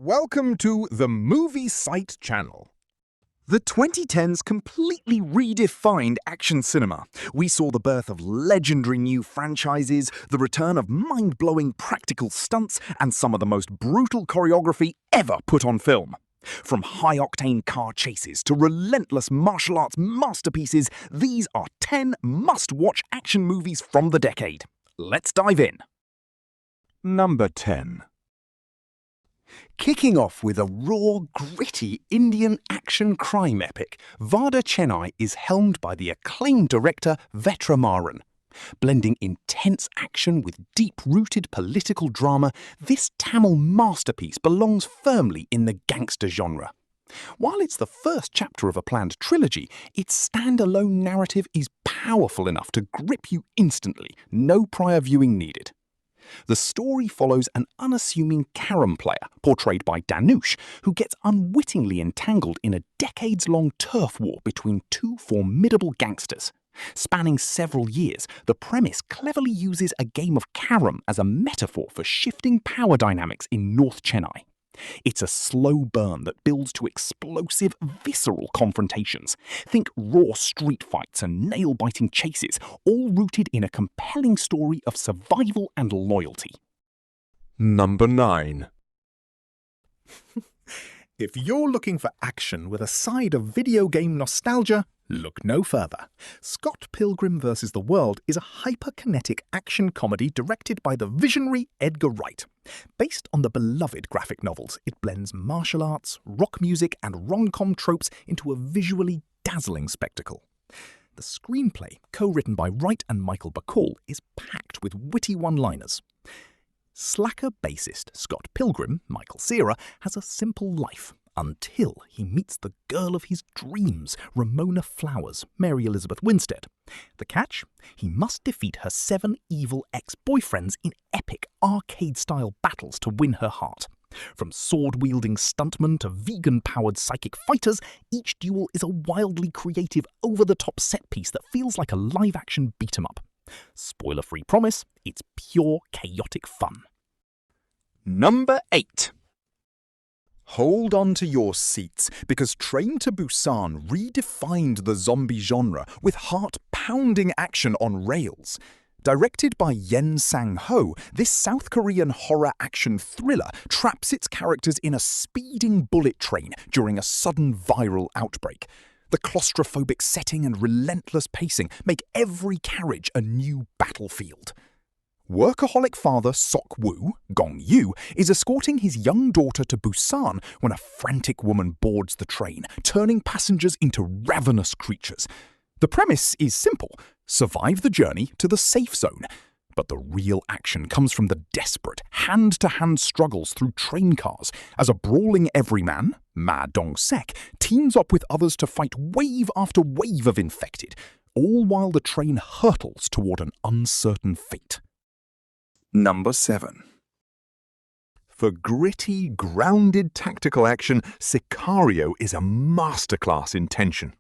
Welcome to the Movie Site channel. The 2010s completely redefined action cinema. We saw the birth of legendary new franchises, the return of mind-blowing practical stunts, and some of the most brutal choreography ever put on film. From high-octane car chases to relentless martial arts masterpieces, these are 10 must-watch action movies from the decade. Let's dive in. Number 10. Kicking off with a raw, gritty Indian action crime epic, Vada Chennai is helmed by the acclaimed director Vetramaran. Blending intense action with deep-rooted political drama, this Tamil masterpiece belongs firmly in the gangster genre. While it's the first chapter of a planned trilogy, its standalone narrative is powerful enough to grip you instantly, no prior viewing needed. The story follows an unassuming carom player, portrayed by Dhanush, who gets unwittingly entangled in a decades-long turf war between two formidable gangsters. Spanning several years, the premise cleverly uses a game of carom as a metaphor for shifting power dynamics in North Chennai. It's a slow burn that builds to explosive, visceral confrontations. Think raw street fights and nail-biting chases, all rooted in a compelling story of survival and loyalty. Number 9. If you're looking for action with a side of video game nostalgia, look no further. Scott Pilgrim vs. the World is a hyperkinetic action comedy directed by the visionary Edgar Wright. Based on the beloved graphic novels, it blends martial arts, rock music, and rom-com tropes into a visually dazzling spectacle. The screenplay, co-written by Wright and Michael Bacall, is packed with witty one-liners. Slacker bassist Scott Pilgrim, Michael Cera, has a simple life until he meets the girl of his dreams, Ramona Flowers, Mary Elizabeth Winstead. The catch? He must defeat her 7 evil ex-boyfriends in epic arcade-style battles to win her heart. From sword-wielding stuntmen to vegan-powered psychic fighters, each duel is a wildly creative, over-the-top set-piece that feels like a live-action beat-em-up. Spoiler-free promise, it's pure chaotic fun. Number 8. Hold on to your seats, because Train to Busan redefined the zombie genre with heart-pounding action on rails. Directed by Yen Sang-ho, this South Korean horror action thriller traps its characters in a speeding bullet train during a sudden viral outbreak. The claustrophobic setting and relentless pacing make every carriage a new battlefield. Workaholic father Sok Woo, Gong Yoo, is escorting his young daughter to Busan when a frantic woman boards the train, turning passengers into ravenous creatures. The premise is simple: survive the journey to the safe zone. But the real action comes from the desperate, hand-to-hand struggles through train cars as a brawling everyman, Ma Dong-sek, teams up with others to fight wave after wave of infected, all while the train hurtles toward an uncertain fate. Number 7. For gritty, grounded tactical action, Sicario is a masterclass in tension.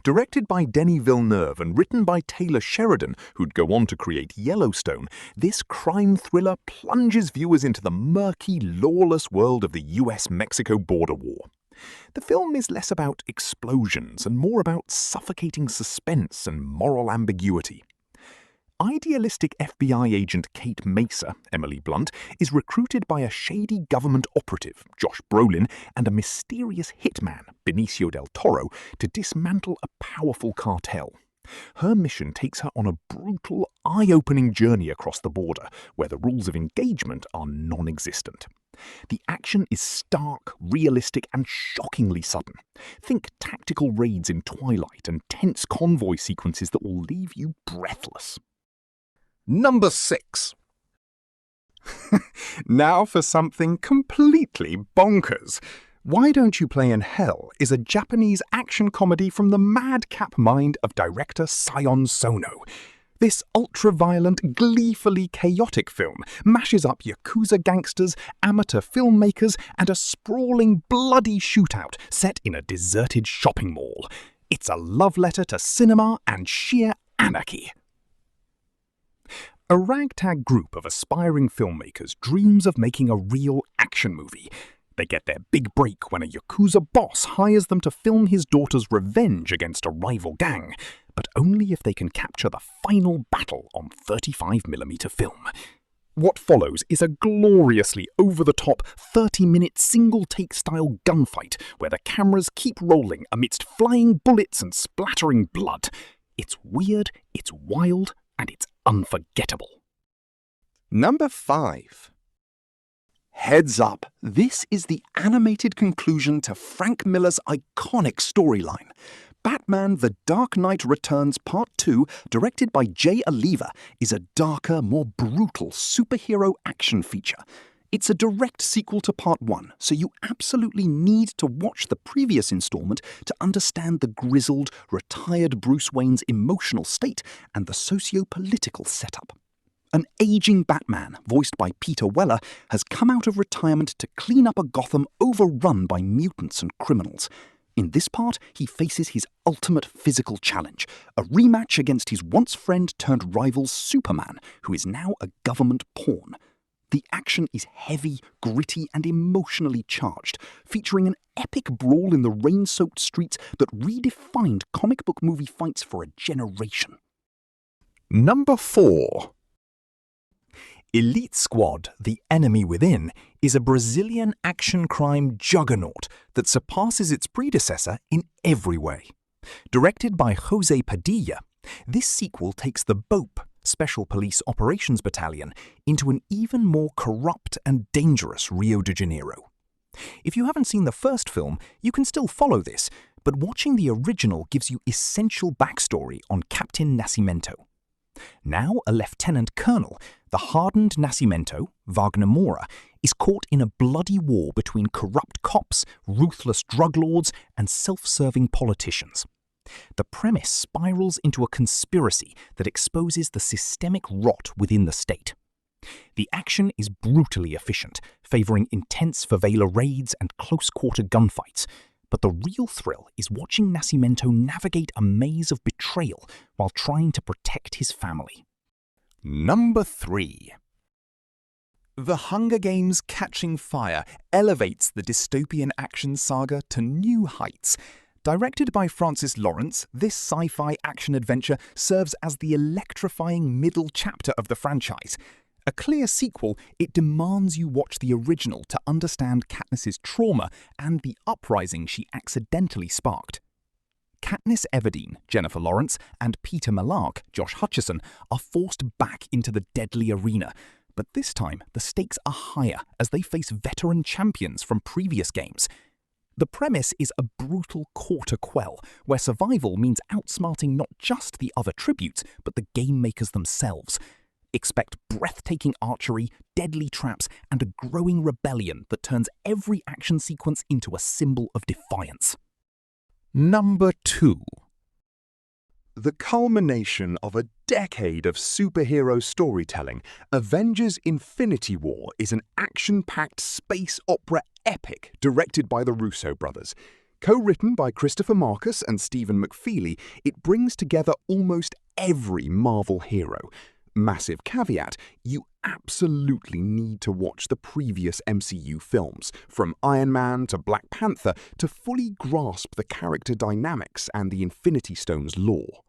Directed by Denis Villeneuve and written by Taylor Sheridan, who'd go on to create Yellowstone, this crime thriller plunges viewers into the murky, lawless world of the US-Mexico border war. The film is less about explosions and more about suffocating suspense and moral ambiguity. Idealistic FBI agent Kate Mesa, Emily Blunt, is recruited by a shady government operative, Josh Brolin, and a mysterious hitman, Benicio del Toro, to dismantle a powerful cartel. Her mission takes her on a brutal, eye-opening journey across the border, where the rules of engagement are non-existent. The action is stark, realistic, and shockingly sudden. Think tactical raids in Twilight and tense convoy sequences that will leave you breathless. Number 6. Now for something completely bonkers. Why Don't You Play in Hell is a Japanese action comedy from the madcap mind of director Sion Sono. This ultra-violent, gleefully chaotic film mashes up Yakuza gangsters, amateur filmmakers, and a sprawling, bloody shootout set in a deserted shopping mall. It's a love letter to cinema and sheer anarchy. A ragtag group of aspiring filmmakers dreams of making a real action movie. They get their big break when a Yakuza boss hires them to film his daughter's revenge against a rival gang, but only if they can capture the final battle on 35mm film. What follows is a gloriously over-the-top 30-minute single-take style gunfight where the cameras keep rolling amidst flying bullets and splattering blood. It's weird, it's wild, and it's unforgettable. Number 5. Heads up, this is the animated conclusion to Frank Miller's iconic storyline. Batman The Dark Knight Returns Part 2, directed by Jay Oliva, is a darker, more brutal superhero action feature. It's a direct sequel to Part 1, so you absolutely need to watch the previous installment to understand the grizzled, retired Bruce Wayne's emotional state and the socio-political setup. An aging Batman, voiced by Peter Weller, has come out of retirement to clean up a Gotham overrun by mutants and criminals. In this part, he faces his ultimate physical challenge, a rematch against his once-friend-turned-rival Superman, who is now a government pawn. The action is heavy, gritty, and emotionally charged, featuring an epic brawl in the rain-soaked streets that redefined comic book movie fights for a generation. Number 4. Elite Squad, The Enemy Within, is a Brazilian action crime juggernaut that surpasses its predecessor in every way. Directed by Jose Padilla, this sequel takes the BOPE, Special Police Operations Battalion, into an even more corrupt and dangerous Rio de Janeiro. If you haven't seen the first film, you can still follow this, but watching the original gives you essential backstory on Captain Nascimento. Now a lieutenant colonel, the hardened Nascimento, Wagner Moura, is caught in a bloody war between corrupt cops, ruthless drug lords, and self-serving politicians. The premise spirals into a conspiracy that exposes the systemic rot within the state. The action is brutally efficient, favouring intense favela raids and close-quarter gunfights, but the real thrill is watching Nascimento navigate a maze of betrayal while trying to protect his family. Number 3. The Hunger Games: Catching Fire elevates the dystopian action saga to new heights. Directed by Francis Lawrence, this sci-fi action-adventure serves as the electrifying middle chapter of the franchise. A clear sequel, it demands you watch the original to understand Katniss's trauma and the uprising she accidentally sparked. Katniss Everdeen, Jennifer Lawrence, and Peter Malark, Josh Hutcherson, are forced back into the deadly arena, but this time the stakes are higher as they face veteran champions from previous games. The premise is a brutal quarter quell, where survival means outsmarting not just the other tributes, but the game makers themselves. Expect breathtaking archery, deadly traps, and a growing rebellion that turns every action sequence into a symbol of defiance. Number 2. The culmination of a decade of superhero storytelling, Avengers: Infinity War is an action-packed space opera epic directed by the Russo brothers. Co-written by Christopher Marcus and Stephen McFeely, it brings together almost every Marvel hero. Massive caveat, you absolutely need to watch the previous MCU films, from Iron Man to Black Panther, to fully grasp the character dynamics and the Infinity Stones lore.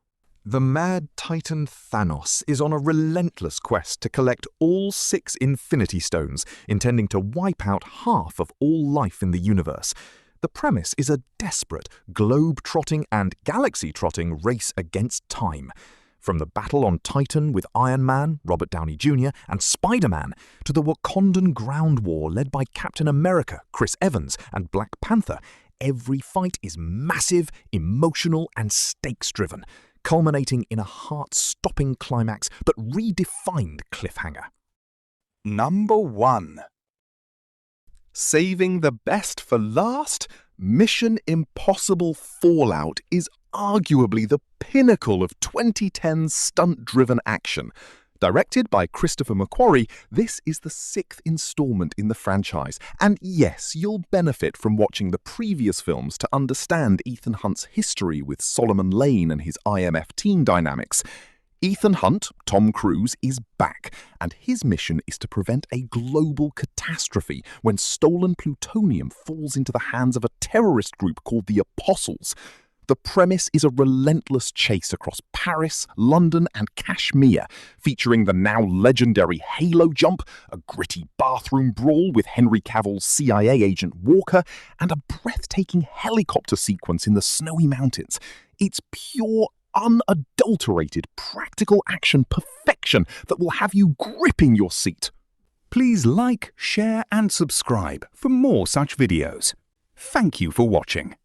The mad titan Thanos is on a relentless quest to collect all 6 Infinity Stones, intending to wipe out half of all life in the universe. The premise is a desperate, globe-trotting and galaxy-trotting race against time. From the battle on Titan with Iron Man, Robert Downey Jr., and Spider-Man, to the Wakandan ground war led by Captain America, Chris Evans, and Black Panther, every fight is massive, emotional, and stakes-driven, culminating in a heart-stopping climax but redefined cliffhanger. Number 1. Saving the best for last, Mission Impossible Fallout is arguably the pinnacle of 2010's stunt-driven action. Directed by Christopher McQuarrie, this is the 6th installment in the franchise, and yes, you'll benefit from watching the previous films to understand Ethan Hunt's history with Solomon Lane and his IMF team dynamics. Ethan Hunt, Tom Cruise, is back, and his mission is to prevent a global catastrophe when stolen plutonium falls into the hands of a terrorist group called the Apostles. The premise is a relentless chase across Paris, London, and Kashmir, featuring the now legendary halo jump, a gritty bathroom brawl with Henry Cavill's CIA agent Walker, and a breathtaking helicopter sequence in the snowy mountains. It's pure, unadulterated, practical action perfection that will have you gripping your seat. Please like, share, and subscribe for more such videos. Thank you for watching.